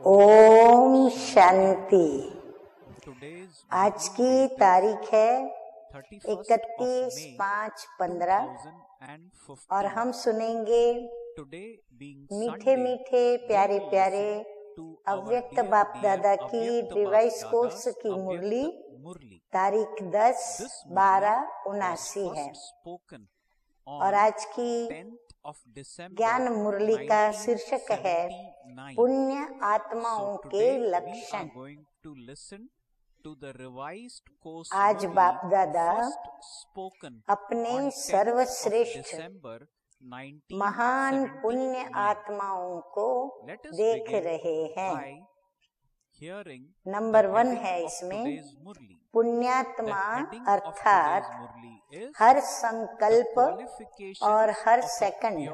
ओम शांति। आज की तारीख है 31/5/15 और हम सुनेंगे मीठे मीठे प्यारे प्यारे अव्यक्त बाप दादा की डिवाइस कोर्स की मुरली। तारीख 10/12/79 है और आज की ज्ञान मुरली का शीर्षक है पुण्य आत्माओं के लक्षण। आज बाप दादा अपने सर्वश्रेष्ठ महान पुण्य आत्माओं को देख रहे हैं। नंबर 1 है इसमें पुण्यात्मा, अर्थात हर संकल्प और हर सेकंड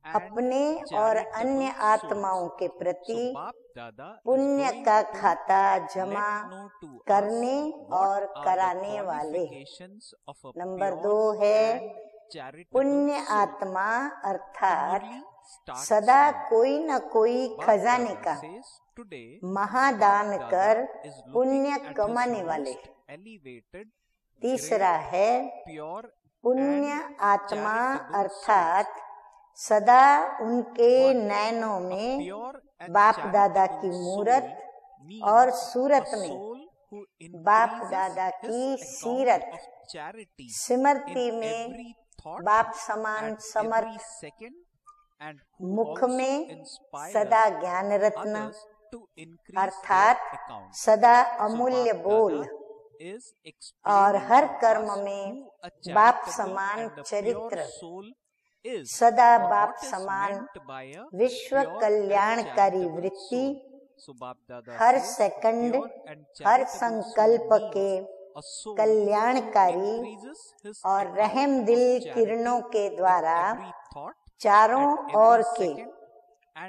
अपने और अन्य आत्माओं के प्रति पुण्य का खाता जमा करने और कराने वाले। नंबर 2 है पुण्य आत्मा, अर्थात सदा कोई न कोई खजाने का महादान कर पुण्य कमाने वाले। तीसरा है पुण्य आत्मा, अर्थात सदा उनके नयनों में बाप दादा की मूरत और सूरत में बाप दादा की सीरत, स्मृति में बाप समान समर्थ, मुख में सदा ज्ञान रत्न, अर्थात सदा अमूल्य बोल, और हर कर्म में बाप समान चरित्र, सदा बाप समान विश्व कल्याणकारी वृत्ति, हर सेकंड हर संकल्प के कल्याणकारी और रहम दिल किरणों के द्वारा चारों ओर के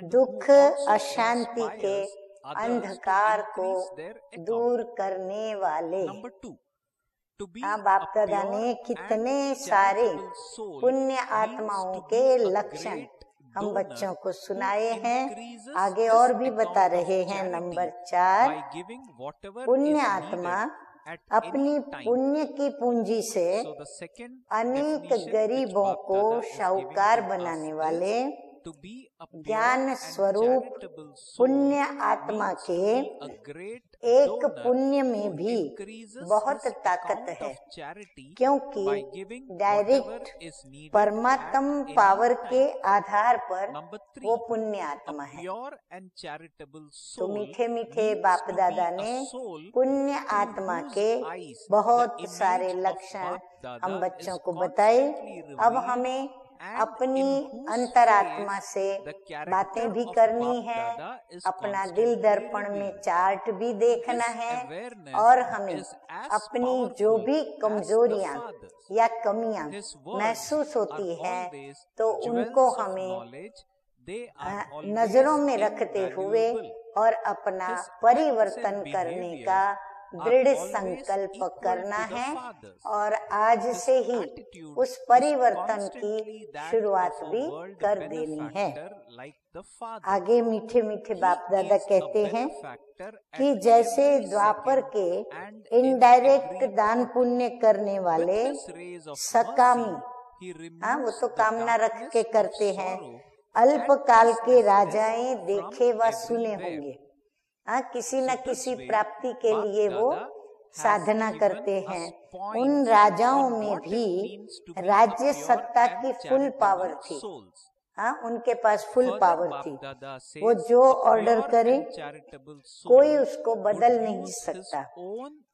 दुख अशांति के अंधकार को दूर करने वाले। बाप दादा ने कितने सारे पुण्य आत्माओं के लक्षण हम बच्चों को सुनाए हैं, आगे और भी बता रहे हैं। नंबर 4 पुण्य आत्मा अपनी पुण्य की पूंजी से अनेक गरीबों को शाहूकार बनाने वाले ज्ञान स्वरूप पुण्य आत्मा के एक पुण्य में भी बहुत ताकत है, क्योंकि डायरेक्ट परमात्म पावर के आधार पर वो पुण्य आत्मा है। तो मीठे मीठे बाप दादा ने पुण्य आत्मा के बहुत सारे लक्षण हम बच्चों को बताए। अब हमें अपनी अंतरात्मा से बातें भी करनी है, अपना दिल दर्पण में चार्ट भी देखना है, और हमें अपनी जो भी कमजोरियां या कमियां महसूस होती हैं तो उनको हमें नजरों में रखते हुए और अपना परिवर्तन करने का दृढ़ संकल्प करना है, और आज से ही उस परिवर्तन की शुरुआत भी कर देनी है। आगे मीठे मीठे बाप दादा कहते हैं कि जैसे द्वापर के इनडायरेक्ट दान पुण्य करने वाले सकामी, वो तो कामना रख के करते हैं, अल्प काल के राजाएं देखे व सुने होंगे। किसी न किसी प्राप्ति के लिए वो साधना करते हैं। उन राजाओं में भी राज्य सत्ता की फुल पावर थी। उनके पास फुल पावर थी। वो जो ऑर्डर करे कोई उसको बदल नहीं सकता,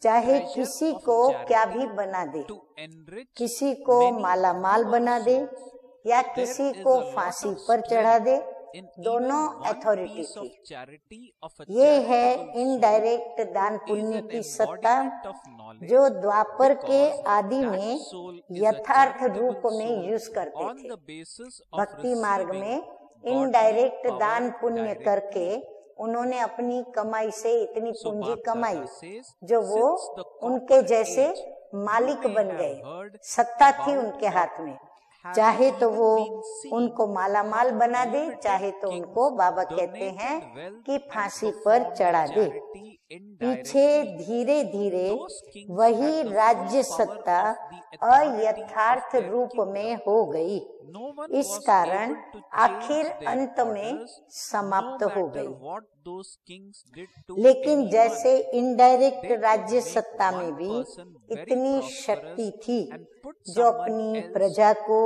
चाहे किसी को क्या भी बना दे, किसी को माला माल बना दे या किसी को फांसी पर चढ़ा दे, दोनों अथॉरिटी थी। ये है इनडायरेक्ट दान पुण्य की सत्ता जो द्वापर के आदि में यथार्थ रूप में यूज करते थे। भक्ति मार्ग में इनडायरेक्ट दान पुण्य करके उन्होंने अपनी कमाई से इतनी पूंजी कमाई जो वो उनके जैसे मालिक बन गए, सत्ता थी उनके हाथ में। चाहे तो वो उनको माला माल बना दे, चाहे तो उनको बाबा कहते हैं कि फांसी पर चढ़ा दे। पीछे धीरे धीरे वही राज्य सत्ता अयथार्थ रूप में हो गई। इस कारण आखिर अंत में समाप्त हो गई। लेकिन जैसे इनडायरेक्ट राज्य सत्ता में भी इतनी शक्ति थी जो अपनी प्रजा को,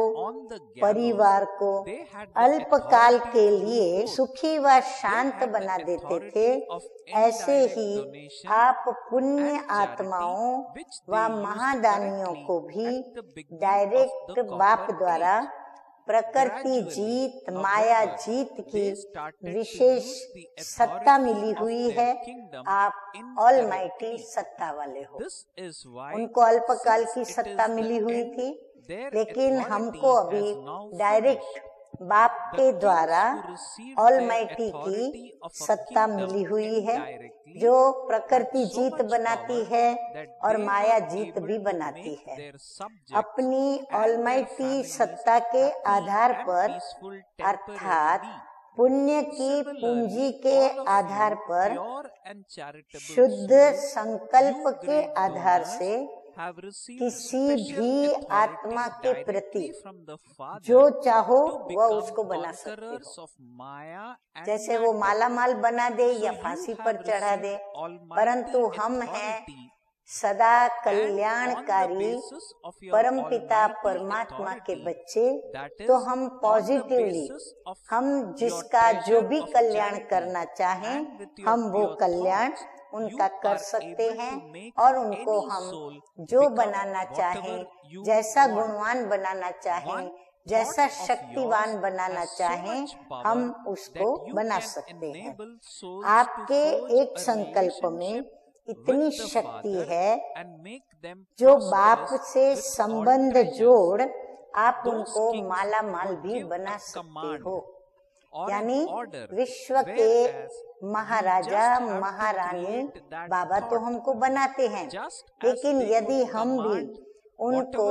परिवार को अल्पकाल के लिए सुखी व शांत बना देते थे, ऐसे ही आप पुण्य आत्माओं व महादानियों को भी डायरेक्ट बाप द्वारा प्रकृति जीत, माया जीत की विशेष सत्ता मिली हुई है। आप ऑलमाइटी सत्ता वाले हो। उनको अल्पकाल की सत्ता मिली हुई थी, लेकिन हमको अभी डायरेक्ट बाप के द्वारा ऑलमाइटी की सत्ता मिली हुई है, जो प्रकृति जीत बनाती है और माया जीत भी बनाती है। अपनी ऑलमाइटी सत्ता के आधार पर, अर्थात पुण्य की पूंजी के आधार पर, शुद्ध संकल्प के आधार से किसी भी आत्मा के प्रति जो चाहो वह उसको बना सकते हो। जैसे वो माला माल बना दे या फांसी पर चढ़ा दे, परंतु हम हैं सदा कल्याणकारी परमपिता परमात्मा के बच्चे, तो हम पॉजिटिवली, हम जिसका जो भी कल्याण करना चाहें, हम वो कल्याण उनका कर सकते हैं। और उनको हम जो बनाना चाहें, जैसा गुणवान बनाना चाहें, जैसा शक्तिवान बनाना चाहें, हम उसको बना सकते हैं। आपके एक संकल्प में इतनी शक्ति है जो बाप से संबंध जोड़ आप उनको माला माल भी बना सकते हो। यानी विश्व के महाराजा महारानी बाबा तो हमको बनाते हैं, लेकिन यदि हम भी उनको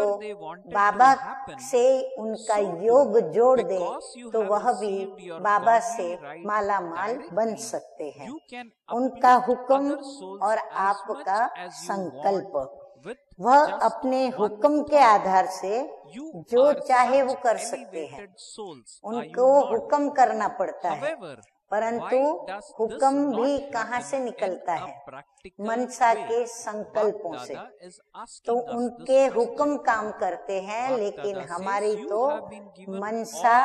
बाबा से उनका योग जोड़ दें तो वह भी बाबा से माला माल बन सकते हैं। उनका हुक्म और आपका संकल्प, वह अपने हुक्म के आधार से जो चाहे वो कर सकते हैं। उनको हुक्म करना पड़ता है, परंतु हुक्म भी कहाँ से निकलता है? मनसा के संकल्पों से। तो उनके हुक्म काम करते हैं, लेकिन हमारी तो मनसा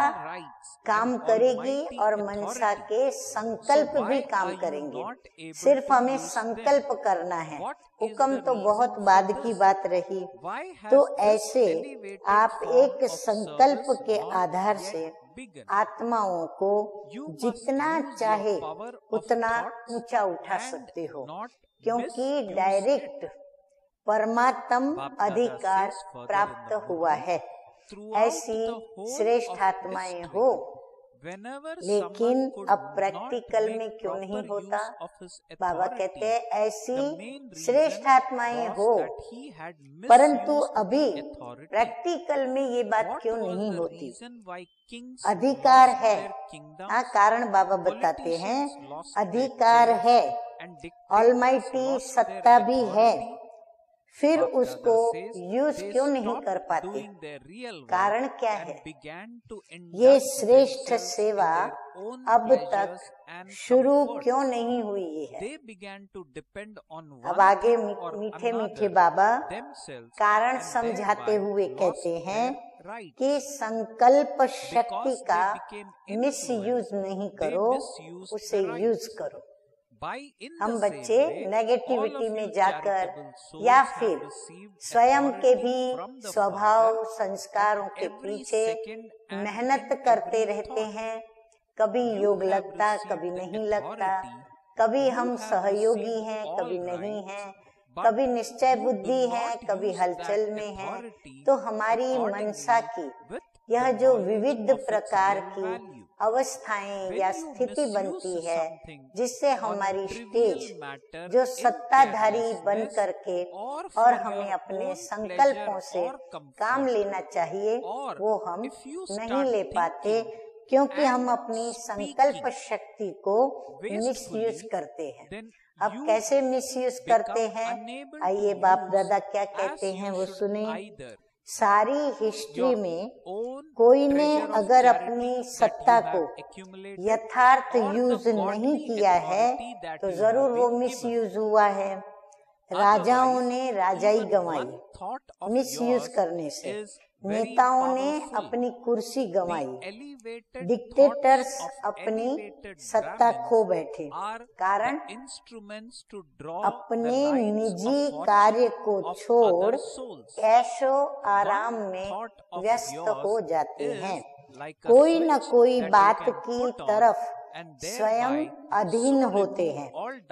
काम करेगी और मनसा के संकल्प भी काम करेंगे। सिर्फ हमें संकल्प करना है, हुक्म तो बहुत बाद की बात रही। तो ऐसे आप एक संकल्प के आधार से आत्माओं को जितना चाहे उतना ऊंचा उठा सकते हो, क्योंकि डायरेक्ट परमात्म अधिकार प्राप्त हुआ है। ऐसी श्रेष्ठ आत्माएं हो, लेकिन अब प्रैक्टिकल में क्यों नहीं होता? बाबा कहते हैं ऐसी श्रेष्ठ आत्माएं हो, परंतु अभी प्रैक्टिकल में ये बात क्यों नहीं होती? अधिकार है, कारण बाबा बताते हैं अधिकार है, ऑलमाइटी सत्ता भी है, फिर उसको यूज क्यों नहीं कर पाते? कारण क्या है? ये श्रेष्ठ सेवा अब तक शुरू क्यों नहीं हुई है? अब आगे मीठे मीठे बाबा कारण समझाते हुए कहते हैं कि संकल्प शक्ति का मिसयूज नहीं करो, उसे यूज करो। हम बच्चे नेगेटिविटी में जाकर या फिर स्वयं के भी स्वभाव संस्कारों के पीछे मेहनत करते रहते हैं। कभी योग लगता, कभी नहीं लगता, कभी हम सहयोगी हैं, कभी नहीं हैं, कभी निश्चय बुद्धि है, कभी हलचल में है। तो हमारी मनसा की यह जो विविध प्रकार की अवस्थाएं या स्थिति बनती है जिससे हमारी स्टेज जो सत्ताधारी बन करके और हमें अपने संकल्पों से काम लेना चाहिए वो हम नहीं ले पाते, क्योंकि हम अपनी संकल्प शक्ति को मिसयूज करते हैं। अब कैसे मिसयूज करते हैं, आइए बाप दादा क्या कहते हैं वो सुने। सारी हिस्ट्री में कोई ने अगर अपनी सत्ता को यथार्थ यूज नहीं किया है तो जरूर वो मिसयूज हुआ है। राजाओं ने राजाई गंवाई मिसयूज करने से, नेताओं ने अपनी कुर्सी गंवाई, डिक्टेटर्स अपनी सत्ता खो बैठे। कारण अपने निजी कार्य को छोड़ ऐशो आराम में व्यस्त हो जाते हैं, कोई न कोई बात की तरफ स्वयं अधीन होते हैं,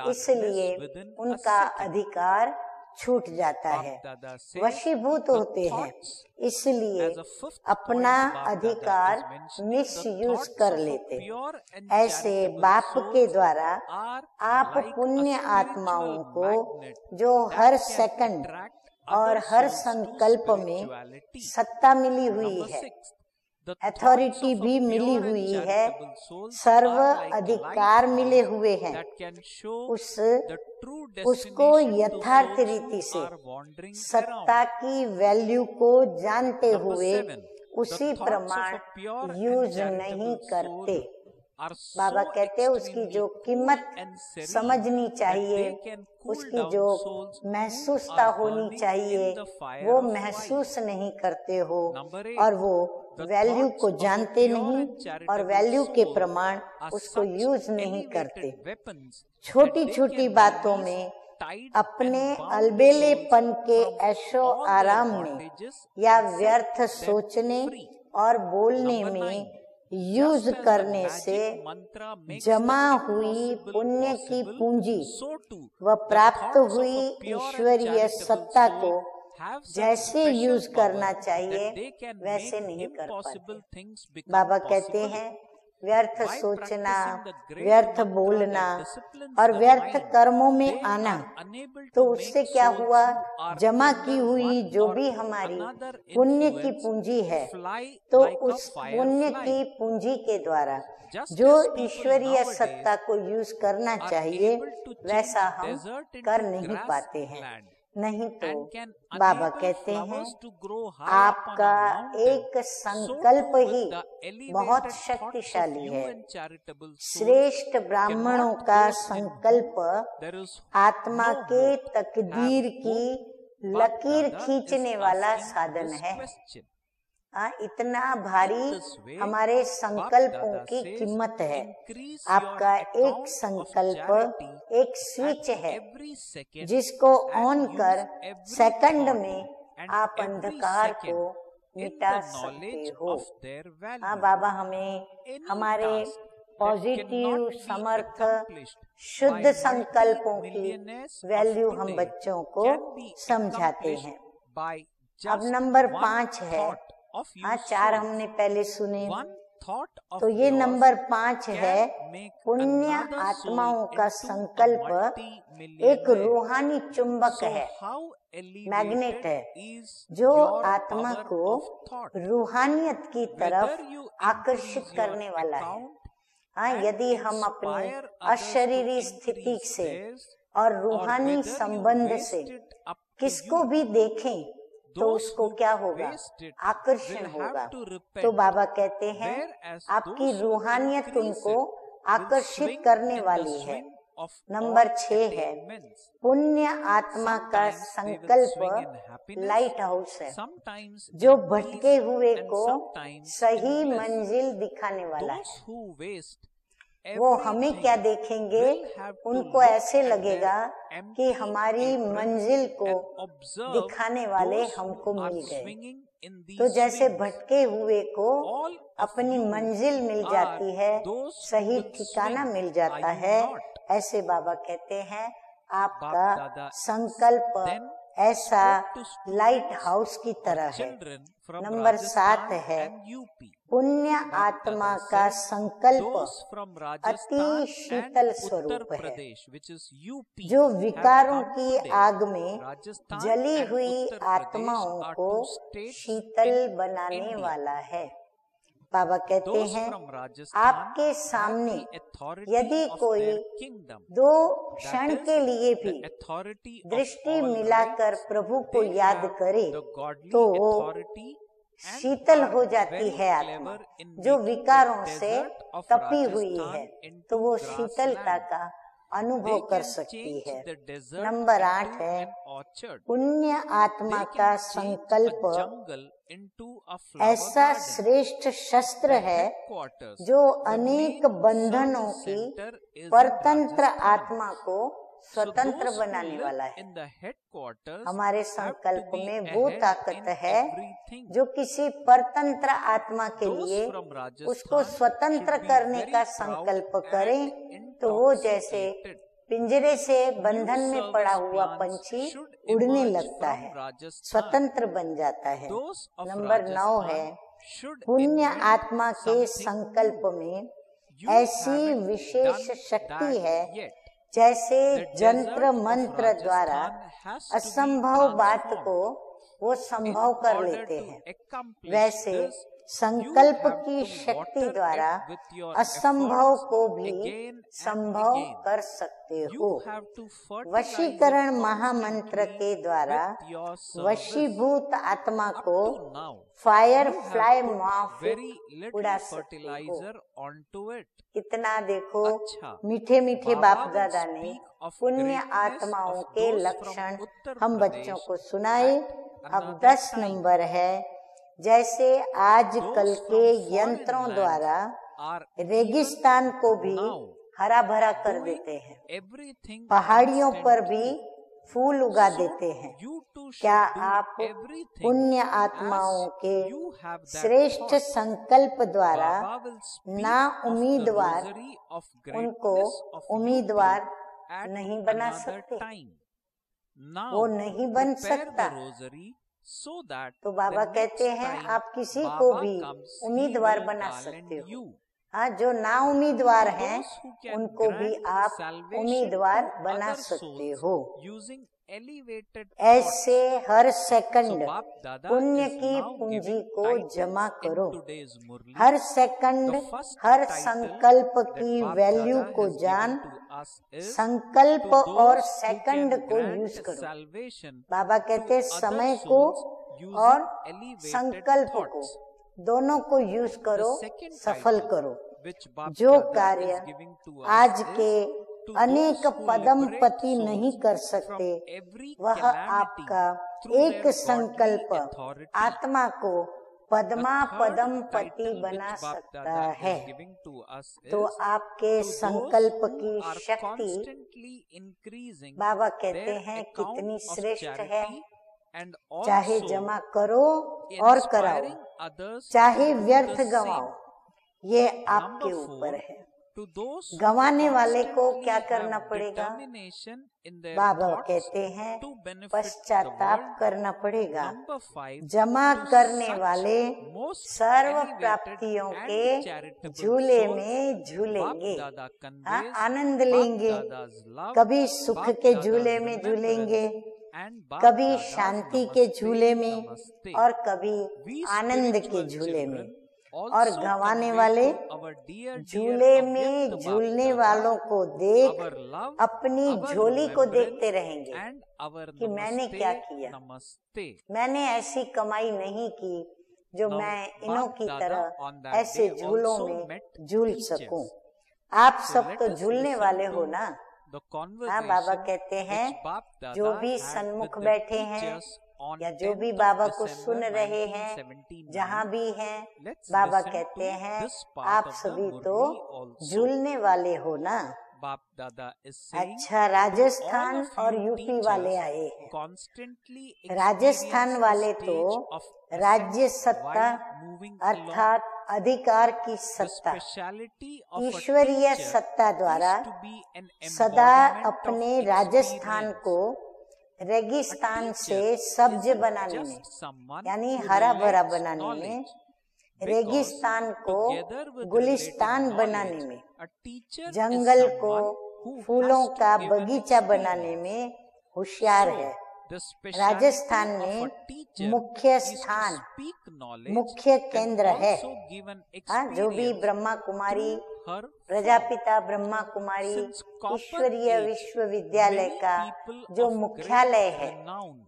इसलिए उनका अधिकार छूट जाता है, वशीभूत होते हैं, इसलिए अपना अधिकार मिसयूज कर लेते। ऐसे बाप के द्वारा आप पुण्य आत्माओं को जो हर सेकंड और हर संकल्प में सत्ता मिली हुई है, अथॉरिटी भी मिली हुई है, सर्व अधिकार मिले हुए हैं, उसको यथार्थ रीति से सत्ता की वैल्यू को जानते हुए उसी प्रमाण यूज नहीं करते। बाबा कहते हैं उसकी जो कीमत समझनी चाहिए, उसकी जो महसूसता होनी चाहिए वो महसूस नहीं करते हो, और वो वैल्यू को जानते नहीं और वैल्यू के प्रमाण उसको यूज नहीं करते। छोटी छोटी बातों में अपने अलबेलेपन के ऐशो आराम में या व्यर्थ सोचने और बोलने में यूज करने से जमा हुई पुण्य की पूंजी व प्राप्त हुई ईश्वरीय सत्ता को जैसे यूज करना चाहिए वैसे नहीं कर पाते। बाबा कहते हैं व्यर्थ सोचना, व्यर्थ बोलना और व्यर्थ कर्मों में आना, तो उससे क्या हुआ, जमा की हुई जो भी हमारी पुण्य की पूंजी है, तो उस पुण्य की पूंजी के द्वारा जो ईश्वरीय सत्ता को यूज करना चाहिए वैसा हम कर नहीं पाते हैं। नहीं तो बाबा कहते हैं आपका एक संकल्प ही बहुत शक्तिशाली है। श्रेष्ठ ब्राह्मणों का संकल्प आत्मा के तकदीर की लकीर खींचने वाला साधन है। इतना भारी हमारे संकल्पों की कीमत है। आपका एक संकल्प एक स्विच है जिसको ऑन कर सेकंड में आप अंधकार को मिटा सकते हो। बाबा हमें हमारे पॉजिटिव समर्थ शुद्ध संकल्पों की वैल्यू हम बच्चों को समझाते हैं। अब नंबर 5 है। 4 हमने पहले सुने, तो ये नंबर 5 है। पुण्य आत्माओं का संकल्प एक रूहानी चुंबक है, मैग्नेट है, जो आत्मा को रूहानियत की तरफ आकर्षित करने वाला है। यदि हम अपनी अशरीरी स्थिति से और रूहानी संबंध से किसको भी देखें तो उसको क्या होगा, आकर्षण होगा। तो बाबा कहते हैं आपकी रूहानियत उनको आकर्षित करने वाली है। नंबर 6 है पुण्य आत्मा का संकल्प लाइट हाउस है, जो भटके हुए को सही मंजिल दिखाने वाला है। वो हमें क्या देखेंगे, उनको ऐसे लगेगा कि हमारी मंजिल को दिखाने वाले हमको मिल गए। तो जैसे भटके हुए को अपनी मंजिल मिल जाती है, सही ठिकाना मिल जाता है, ऐसे बाबा कहते हैं आपका संकल्प ऐसा लाइट हाउस की तरह है। नंबर 7 है पुण्य आत्मा का संकल्प अति शीतल स्वरूप है, जो विकारों की आग में जली हुई आत्माओं को शीतल बनाने वाला है। बाबा कहते हैं, आपके सामने यदि कोई 2 क्षण के लिए भी दृष्टि मिलाकर प्रभु को याद करे तो वो शीतल हो जाती है। आत्मा जो विकारों से तपी हुई है तो वो शीतलता का अनुभव कर सकती है। नंबर 8 है, पुण्य आत्मा का संकल्प ऐसा श्रेष्ठ शस्त्र है जो अनेक बंधनों की परतंत्र आत्मा को स्वतंत्र बनाने वाला है। हमारे संकल्प में वो ताकत है जो किसी परतंत्र आत्मा के लिए उसको स्वतंत्र करने का संकल्प करे तो वो जैसे पिंजरे से बंधन में पड़ा हुआ पंछी उड़ने लगता है, स्वतंत्र बन जाता है। नंबर 9 है, पुण्य आत्मा के संकल्प में ऐसी विशेष शक्ति है जैसे जंत्र मंत्र द्वारा असंभव बात को वो संभव कर लेते हैं, वैसे संकल्प की शक्ति द्वारा असंभव को भी संभव कर सकते हो। वशीकरण महामंत्र के द्वारा वशीभूत आत्मा को फायर फ्लाई माफ उड़ा सकते हो। इतना देखो, मीठे मीठे बाप दादा ने पुण्य आत्माओं के लक्षण हम बच्चों को सुनाए। अब 10 नंबर है, जैसे आजकल के यंत्रों द्वारा रेगिस्तान को भी हरा भरा कर देते हैं, पहाड़ियों पर भी फूल उगा देते हैं। क्या आप पुण्य आत्माओं के श्रेष्ठ संकल्प द्वारा ना उम्मीदवार उनको उम्मीदवार नहीं बना सकते? वो नहीं बन सकता। तो बाबा कहते हैं आप किसी को भी उम्मीदवार बना सकते हो। हाँ, जो ना उम्मीदवार हैं उनको भी आप उम्मीदवार बना सकते हो। ऐसे हर सेकंड पुण्य की पूंजी को जमा करो। हर सेकंड हर संकल्प की वैल्यू को जान, संकल्प और सेकंड को यूज करो। बाबा कहते समय को और संकल्प को दोनों को यूज करो, सफल करो। जो कार्य आज के अनेक पदमपति नहीं कर सकते, वह आपका एक संकल्प आत्मा को पद्मा पदमपति बना सकता है। तो आपके संकल्प की शक्ति बाबा कहते हैं कितनी श्रेष्ठ है। चाहे जमा करो और कराओ, चाहे व्यर्थ गवाओ, ये आपके ऊपर है। गंवाने वाले को क्या करना पड़ेगा? बाबा कहते हैं पश्चाताप करना पड़ेगा। जमा करने वाले सर्व प्राप्तियों के झूले में झूलेंगे, आनंद लेंगे। कभी सुख के झूले में झूलेंगे, कभी शांति के झूले में और कभी आनंद के झूले में। और गंवाने वाले झूले में झूलने वालों को देख अपनी झोली को देखते रहेंगे कि मैंने क्या किया। मैंने ऐसी कमाई नहीं की जो मैं इन्हों की तरह ऐसे झूलों में झूल सकूं। आप सब तो झूलने वाले हो ना। हाँ, बाबा कहते हैं जो भी सन्मुख बैठे हैं या जो भी बाबा को सुन रहे हैं, जहाँ भी हैं, बाबा कहते हैं आप सभी तो झूलने वाले हो ना। अच्छा, राजस्थान और यूपी वाले आए हैं। राजस्थान वाले तो राज्य सत्ता अर्थात अधिकार की सत्ता, ईश्वरीय सत्ता द्वारा सदा अपने राजस्थान को रेगिस्तान से सब्ज बनाने में, यानी हरा भरा बनाने में रेगिस्तान को गुलिस्तान बनाने में, जंगल को फूलों का बगीचा बनाने में होशियार है। राजस्थान में मुख्य स्थान, मुख्य केंद्र है। जो भी ब्रह्मा कुमारी, प्रजापिता ब्रह्मा कुमारी ईश्वरीय विश्वविद्यालय का जो मुख्यालय है,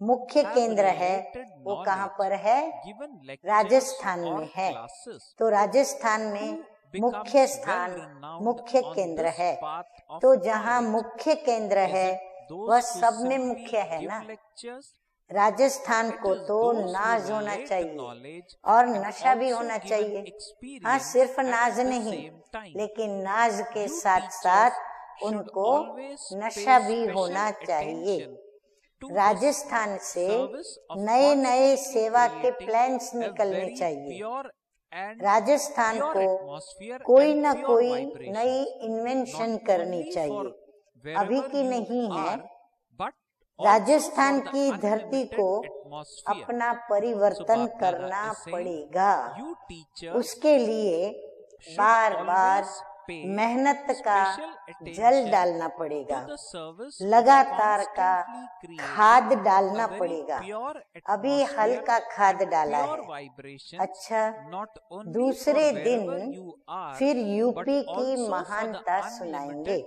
मुख्य केंद्र है, वो कहाँ पर है? राजस्थान में है। तो राजस्थान में मुख्य स्थान, मुख्य केंद्र है। तो जहाँ मुख्य केंद्र है वह सब में मुख्य है ना। राजस्थान को तो नाज होना चाहिए और नशा भी होना चाहिए। हाँ, सिर्फ नाज नहीं, लेकिन नाज के साथ साथ उनको नशा भी होना चाहिए। राजस्थान से नए नए सेवा के प्लान्स निकलने चाहिए। राजस्थान को कोई न कोई नई इन्वेंशन करनी चाहिए, अभी की नहीं है। राजस्थान की धरती को अपना परिवर्तन करना पड़ेगा। उसके लिए बार बार मेहनत का जल डालना पड़ेगा, लगातार का खाद डालना पड़ेगा। अभी हल्का खाद डाला है। अच्छा, दूसरे दिन फिर यूपी की महानता सुनाएंगे।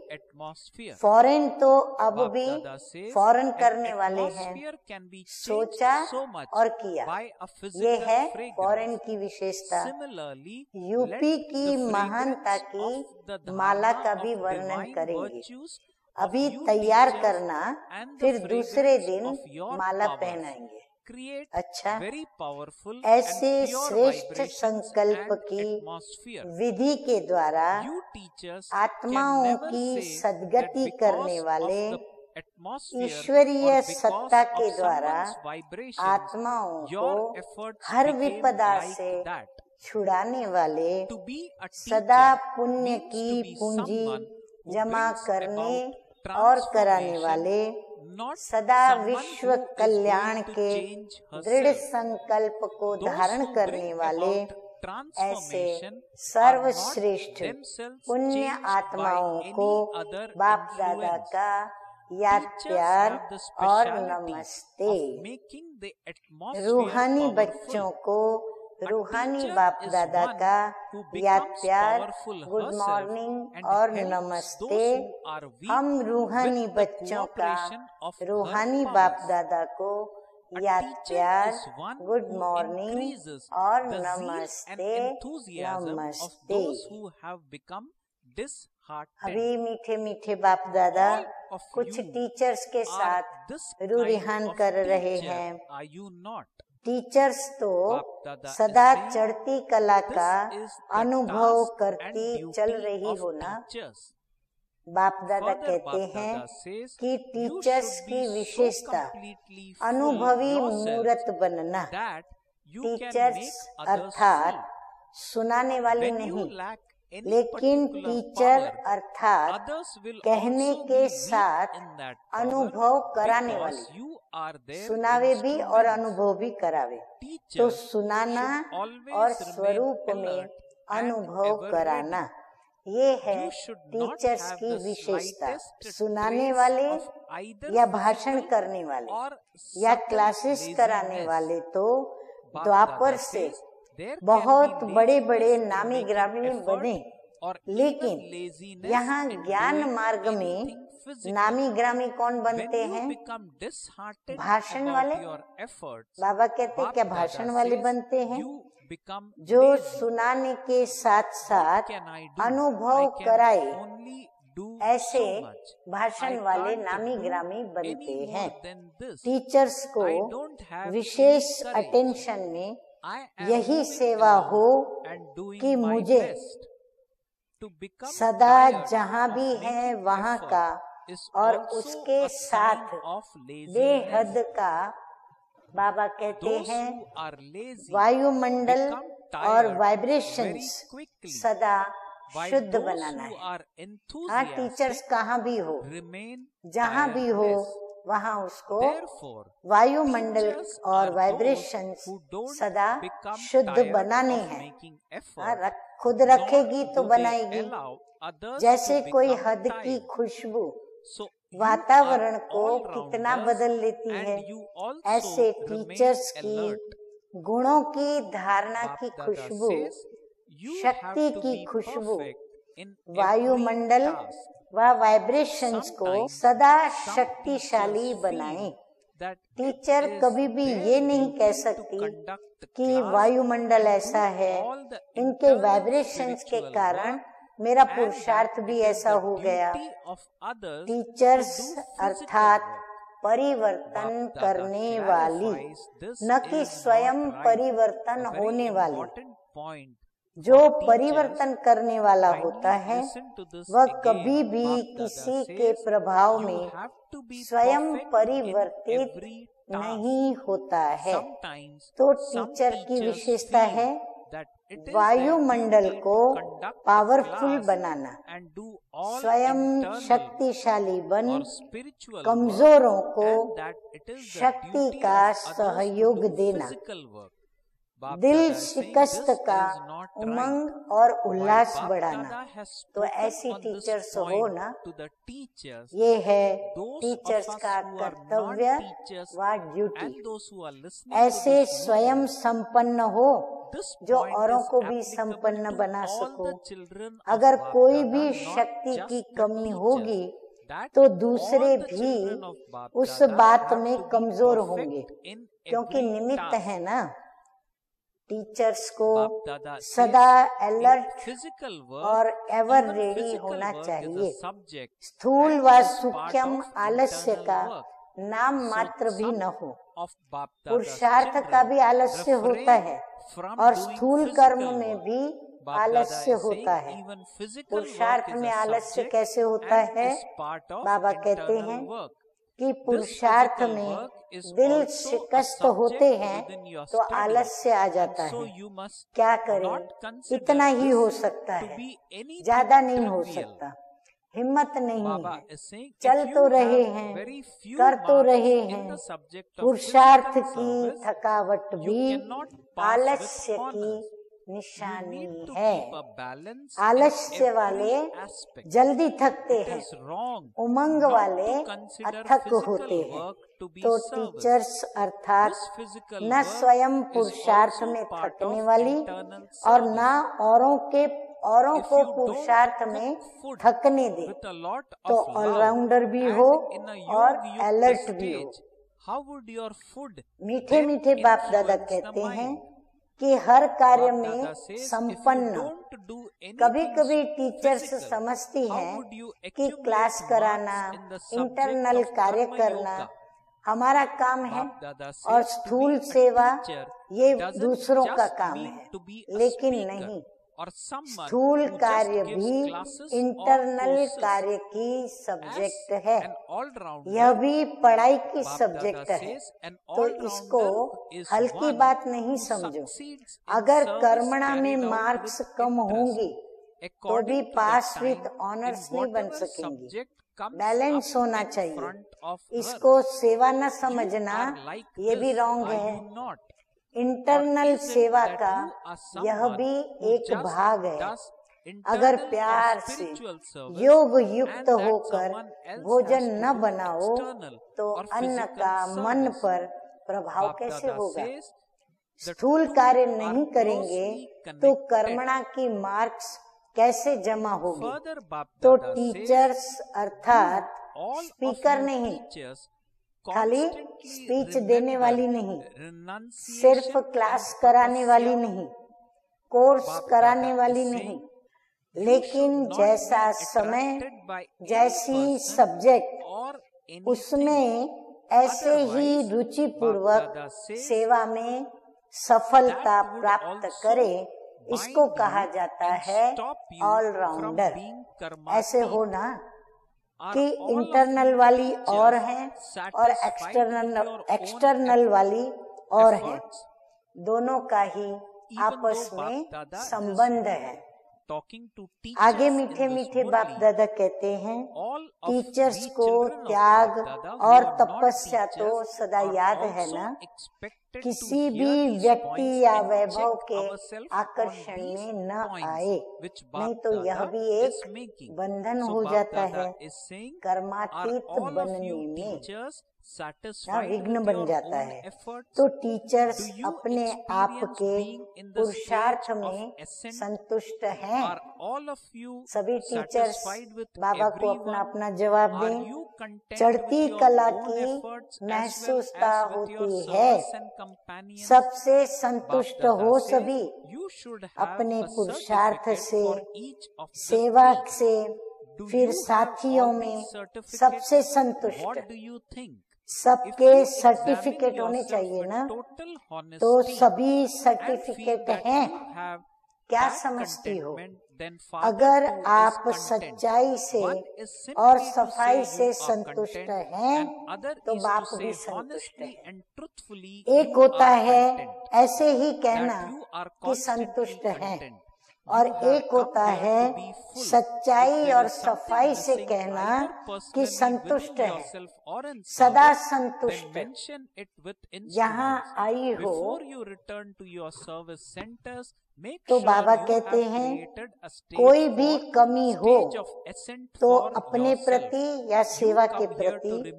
फॉरेन तो अब भी फॉरेन करने वाले हैं, सोचा और किया, ये है फॉरेन की विशेषता। यूपी की महानता की माला का भी वर्णन करेंगे। अभी तैयार करना, फिर दूसरे दिन माला पहनाएंगे। अच्छा, ऐसे श्रेष्ठ संकल्प की विधि के द्वारा आत्माओं की सद्गति करने वाले, ईश्वरीय सत्ता के द्वारा आत्माओं को हर विपदा से छुड़ाने वाले, सदा पुण्य की पूंजी जमा करने और कराने वाले, सदा विश्व कल्याण के दृढ़ संकल्प को धारण करने वाले, ऐसे सर्वश्रेष्ठ पुण्य आत्माओं को बाप दादा का याद, प्यार और नमस्ते। रूहानी बच्चों को रूहानी बाप दादा का याद, प्यार, गुड मॉर्निंग और नमस्ते। हम रूहानी बच्चों का रूहानी बाप दादा को याद, प्यार, गुड मॉर्निंग और नमस्ते नमस्ते। अभी मीठे मीठे बाप दादा कुछ टीचर्स के साथ रूरिहान कर रहे हैं। टीचर्स तो सदा चढ़ती कला का अनुभव करती चल रही हो ना। बाप दादा कहते हैं कि टीचर्स की विशेषता अनुभवी मूर्त बनना। टीचर्स अर्थात सुनाने वाले नहीं, लेकिन टीचर अर्थात कहने के साथ अनुभव कराने वाले, सुनावे भी और अनुभव भी करावे। तो सुनाना और स्वरूप में अनुभव कराना, ये है टीचर्स की विशेषता। सुनाने वाले या भाषण करने वाले या क्लासेस कराने वाले तो द्वापर से बहुत बड़े बड़े नामी ग्रामी में बने, लेकिन यहाँ ज्ञान मार्ग में नामी ग्रामी कौन बनते हैं? भाषण वाले। बाबा कहते क्या भाषण वाले बनते हैं? जो सुनाने के साथ साथ अनुभव कराए, ऐसे भाषण वाले नामी ग्रामी बनते हैं। टीचर्स को विशेष अटेंशन में यही सेवा हो कि मुझे सदा जहाँ भी है वहाँ का और उसके साथ बेहद का, बाबा कहते हैं वायुमंडल और वाइब्रेशंस सदा शुद्ध बनाना है। हाँ, टीचर्स कहाँ भी हो, जहाँ भी हो, वहाँ उसको वायुमंडल और वाइब्रेशंस सदा शुद्ध बनाने हैं। खुद रखेगी तो बनाएगी। जैसे कोई हद की खुशबू वातावरण को कितना बदल लेती है, ऐसे टीचर्स की गुणों की धारणा की खुशबू, शक्ति की खुशबू वायुमंडल व वाइब्रेशंस को सदा शक्तिशाली बनाए। टीचर कभी भी ये नहीं कह सकती कि वायुमंडल ऐसा है, इनके वाइब्रेशंस के कारण मेरा पुरुषार्थ भी ऐसा हो गया। टीचर्स अर्थात परिवर्तन करने वाली, न कि स्वयं परिवर्तन होने वाली। जो परिवर्तन करने वाला होता है वह कभी भी किसी के प्रभाव में स्वयं परिवर्तित नहीं होता है। तो टीचर की विशेषता है वायुमंडल को पावरफुल बनाना, स्वयं शक्तिशाली बन कमजोरों को शक्ति का सहयोग देना, दिल शिकस्त का उमंग और उल्लास बढ़ाना। तो ऐसी टीचर्स हो ना, ये है टीचर्स का कर्तव्य व ड्यूटी। ऐसे स्वयं संपन्न हो जो औरों को भी संपन्न बना सको। अगर कोई भी शक्ति की कमी होगी तो दूसरे भी उस बात में कमजोर होंगे, क्योंकि निमित्त है ना। टीचर्स को सदा अलर्ट और एवर रेडी होना चाहिए। स्थूल व सूक्ष्म आलस्य का नाम मात्र भी न हो। पुरुषार्थ का भी आलस्य होता है और स्थूल कर्म में भी आलस्य होता है। पुरुषार्थ में आलस्य कैसे होता है? बाबा कहते हैं कि पुरुषार्थ में दिल शिकस्त होते हैं तो आलस्य आ जाता है। क्या करें, इतना ही हो सकता है, ज्यादा नहीं हो सकता। हिम्मत नहीं है, चल तो रहे हैं, कर तो रहे हैं। पुरुषार्थ की थकावट भी आलस्य की निशानी है। आलस्य वाले जल्दी थकते हैं, उमंग वाले अथक होते हैं। तो टीचर्स अर्थात न स्वयं पुरुषार्थ में थकने वाली और न औरों को पुरुषार्थ में थकने दे, तो ऑलराउंडर भी हो और अलर्ट भी हो। मीठे मीठे बाप दादा कहते हैं कि हर कार्य में संपन्न। कभी कभी टीचर्स समझती हैं कि क्लास कराना, इंटरनल कार्य करना हमारा काम है और स्थूल सेवा ये दूसरों का काम है, लेकिन नहीं। स्थूल कार्य भी इंटरनल कार्य की सब्जेक्ट है, यह भी पढ़ाई की सब्जेक्ट है। तो इसको हल्की बात नहीं समझो। अगर कर्मणा में मार्क्स कम होंगे तो भी पास विथ ऑनर्स नहीं बन सकेंगे। बैलेंस होना चाहिए। इसको सेवा न समझना, ये भी रॉन्ग है। इंटरनल सेवा का यह भी एक भाग है। अगर प्यार से योग युक्त होकर भोजन न बनाओ तो अन्न का मन पर प्रभाव कैसे होगा? स्थूल कार्य नहीं करेंगे तो कर्मणा की मार्क्स कैसे जमा होगी? तो टीचर्स अर्थात स्पीकर नहीं, खाली स्पीच देने वाली नहीं, सिर्फ क्लास कराने वाली नहीं, कोर्स कराने वाली नहीं, लेकिन जैसा समय, जैसी सब्जेक्ट, उसमें ऐसे ही रुचि पूर्वक सेवा में सफलता प्राप्त करे, इसको कहा जाता है ऑलराउंडर। ऐसे हो ना कि इंटरनल वाली और है और एक्सटर्नल वाली और है, दोनों का ही आपस में संबंध है। आगे मीठे मीठे बाप दादा कहते हैं, टीचर्स को त्याग और तपस्या तो सदा याद है ना। किसी भी व्यक्ति या वैभव के आकर्षण में न आए, नहीं तो यह भी एक बंधन हो जाता है। कर्मातीत बनने में विघ्न बन जाता है। तो टीचर्स अपने आप के पुरुषार्थ में संतुष्ट हैं। सभी टीचर्स बाबा को अपना अपना जवाब दें। चढ़ती कला की महसूसता होती है, सबसे संतुष्ट हो सभी। अपने पुरुषार्थ से, सेवा से, फिर साथियों में सबसे संतुष्ट। सबके सर्टिफिकेट होने चाहिए ना, तो सभी सर्टिफिकेट हैं। क्या समझती हो? अगर आप सच्चाई से और सफाई से संतुष्ट हैं, तो बाप भी संतुष्ट है। एक होता है ऐसे ही कहना कि संतुष्ट हैं, और एक होता है सच्चाई और सफाई से कहना कि संतुष्ट है, सदा संतुष्ट। यहाँ आई हो तो बाबा कहते हैं, कोई भी कमी हो तो अपने प्रति या सेवा के प्रति,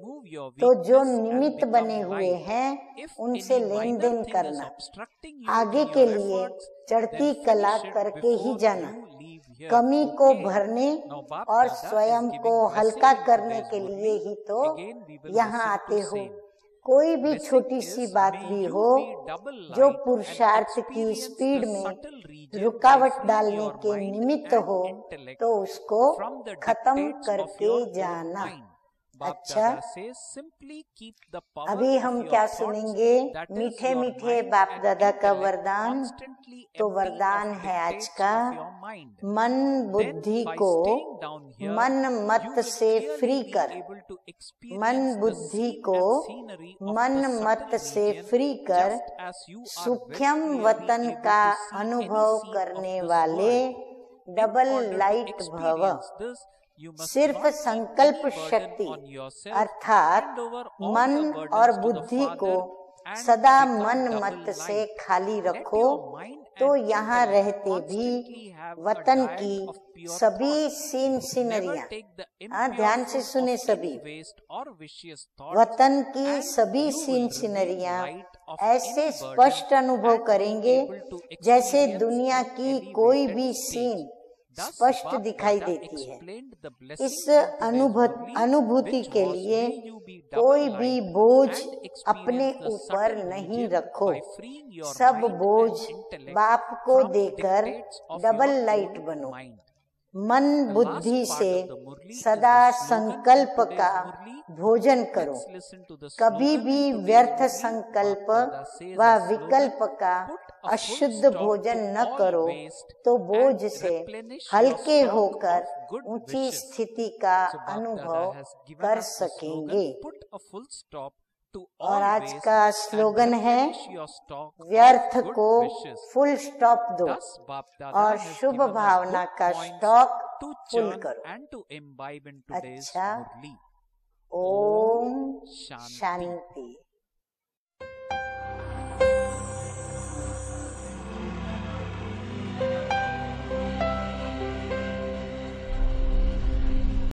तो जो निमित्त बने हुए हैं उनसे लेन देन करना। आगे के लिए चढ़ती कला करके ही जाना। कमी को भरने और स्वयं को हल्का करने के लिए ही तो यहाँ आते हो। कोई भी छोटी सी बात भी हो जो पुरुषार्थ की स्पीड में रुकावट डालने के निमित्त हो, तो उसको खत्म करके जाना। अच्छा, अभी हम क्या सुनेंगे? मीठे मीठे बाप दादा का वरदान। तो वरदान है आज का, मन बुद्धि को मन मत से फ्री कर। मन बुद्धि को मन मत से फ्री कर, सूक्ष्म वतन का अनुभव करने वाले डबल लाइट भव। सिर्फ संकल्प शक्ति अर्थात मन और बुद्धि को सदा मन मत से खाली रखो, तो यहाँ रहते भी वतन की सभी सीन सीनरियाँ, ध्यान से सुने सभी, वतन की सभी सीन सीनरियाँ ऐसे स्पष्ट अनुभव करेंगे जैसे दुनिया की कोई भी सीन स्पष्ट दिखाई देती है। इस अनुभूति के लिए कोई भी बोझ अपने ऊपर नहीं रखो। सब बोझ बाप को देकर डबल लाइट बनो। मन बुद्धि से सदा संकल्प का भोजन करो। कभी भी व्यर्थ संकल्प व विकल्प का अशुद्ध भोजन न करो, तो बोझ से हल्के होकर ऊंची स्थिति का अनुभव कर सकेंगे। और आज का स्लोगन है, व्यर्थ को फुल स्टॉप दो और शुभ भावना का स्टॉक फुल करो। अच्छा, ओम शांति।